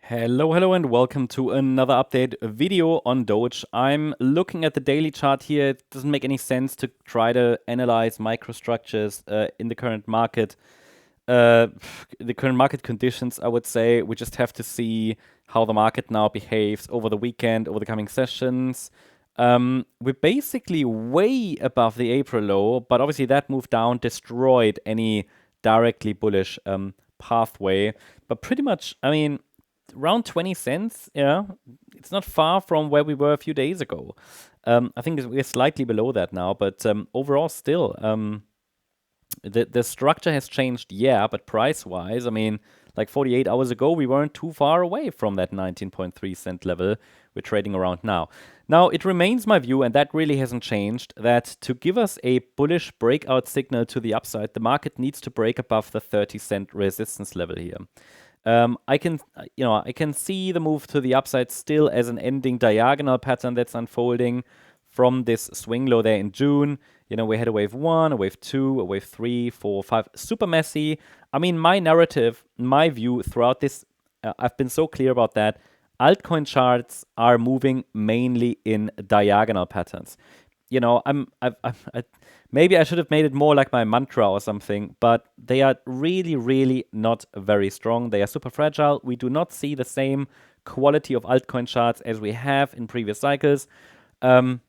Hello, and welcome to another update video on Doge. I'm looking at the daily chart here. It doesn't make any sense to try to analyze microstructures in the current market. The current market conditions, I would say. We just have to see how the market now behaves over the weekend, over the coming sessions. We're basically way above the April low, but obviously that move down destroyed any directly bullish pathway. But pretty much, I mean, around 20 cents, yeah, it's not far from where we were a few days ago. I think we're slightly below that now, but overall still, the structure has changed, yeah, but price-wise, I mean, like 48 hours ago, we weren't too far away from that 19.3 cent level we're trading around now. Now, it remains my view, and that really hasn't changed, that to give us a bullish breakout signal to the upside, the market needs to break above the 30-cent resistance level here. I can see the move to the upside still as an ending diagonal pattern that's unfolding from this swing low there in June. You know, we had a wave 1, a wave 2, a wave 3, 4, 5, super messy. I mean, my narrative, my view throughout this, I've been so clear about that. Altcoin charts are moving mainly in diagonal patterns. You know, maybe I should have made it more like my mantra or something, but they are really, really not very strong. They are super fragile. We do not see the same quality of altcoin charts as we have in previous cycles. It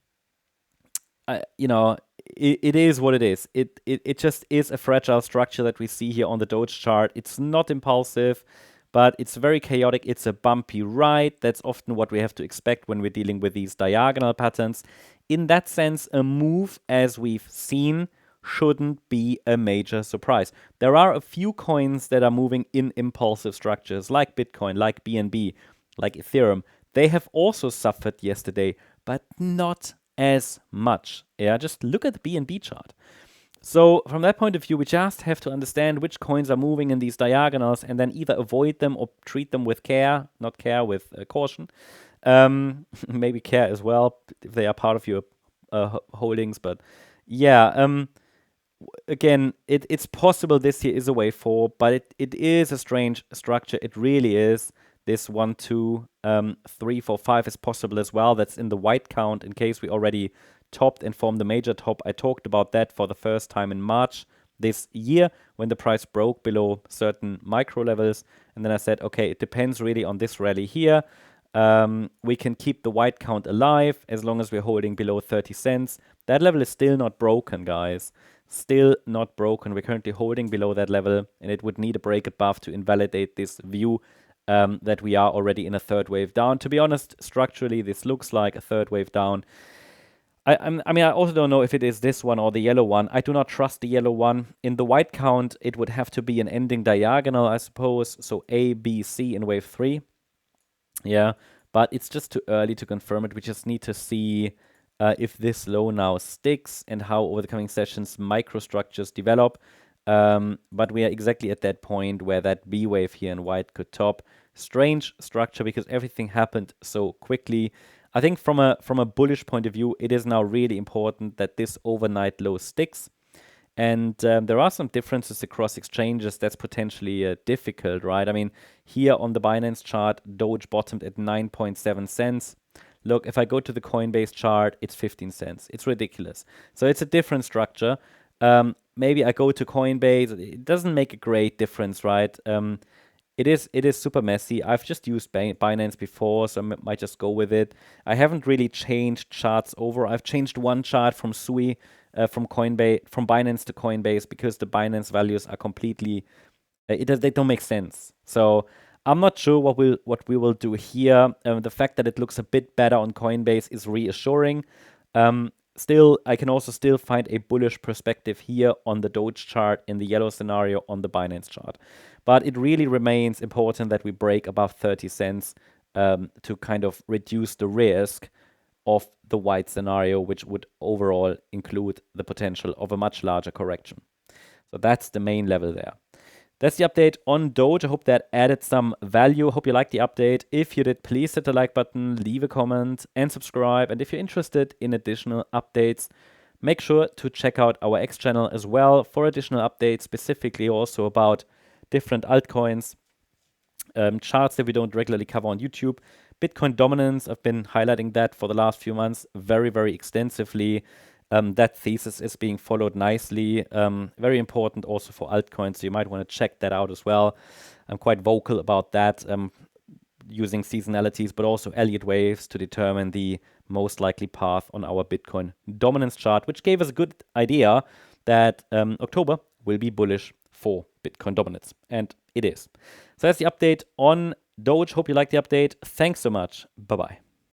is what it is. It just is a fragile structure that we see here on the Doge chart. It's not impulsive, but it's very chaotic. It's a bumpy ride. That's often what we have to expect when we're dealing with these diagonal patterns. In that sense, a move, as we've seen, shouldn't be a major surprise. There are a few coins that are moving in impulsive structures, like Bitcoin, like BNB, like Ethereum. They have also suffered yesterday, but not as much. Yeah, just look at the BNB chart. So from that point of view, we just have to understand which coins are moving in these diagonals and then either avoid them or treat them with care, not care, with caution. Maybe care as well if they are part of your holdings. But yeah, again, it's possible this here is a way forward, but it is a strange structure. It really is. This 1, 2, 3, 4, 5 is possible as well. That's in the white count in case we already topped and formed the major top. I talked about that for the first time in March this year when the price broke below certain micro levels. And then I said, okay, it depends really on this rally here. We can keep the white count alive as long as we're holding below 30 cents. That level is still not broken, guys. Still not broken. We're currently holding below that level, and it would need a break above to invalidate this view that we are already in a third wave down. To be honest, structurally, this looks like a third wave down. I mean, I also don't know if it is this one or the yellow one. I do not trust the yellow one. In the white count, it would have to be an ending diagonal, I suppose. So A, B, C in wave 3. Yeah, but it's just too early to confirm it. We just need to see if this low now sticks and how over the coming sessions microstructures develop. But we are exactly at that point where that B wave here in white could top. Strange structure because everything happened so quickly. I think from a bullish point of view, it is now really important that this overnight low sticks. And there are some differences across exchanges that's potentially difficult, right? I mean, here on the Binance chart, Doge bottomed at 9.7 cents. Look, if I go to the Coinbase chart, it's 15 cents. It's ridiculous. So it's a different structure. Maybe I go to Coinbase. It doesn't make a great difference, right? It is super messy. I've just used Binance before, so I might just go with it. I haven't really changed charts over. I've changed one chart from SUI, from Binance to Coinbase because the Binance values are completely they don't make sense. So I'm not sure what we will do here. The fact that it looks a bit better on Coinbase is reassuring. Still, I can also still find a bullish perspective here on the Doge chart in the yellow scenario on the Binance chart. But it really remains important that we break above 30 cents to kind of reduce the risk of the white scenario, which would overall include the potential of a much larger correction. So that's the main level there. That's the update on Doge. I hope that added some value. Hope you liked the update. If you did, please hit the like button, leave a comment, and subscribe. And if you're interested in additional updates, make sure to check out our X channel as well for additional updates, specifically also about different altcoins. charts that we don't regularly cover on YouTube. Bitcoin dominance, I've been highlighting that for the last few months very, very extensively. That thesis is being followed nicely. Very important also for altcoins, so you might want to check that out as well. I'm quite vocal about that, using seasonalities, but also Elliott waves to determine the most likely path on our Bitcoin dominance chart, which gave us a good idea that October will be bullish for Bitcoin dominance. And it is. So that's the update on Doge. Hope you liked the update. Thanks so much. Bye-bye.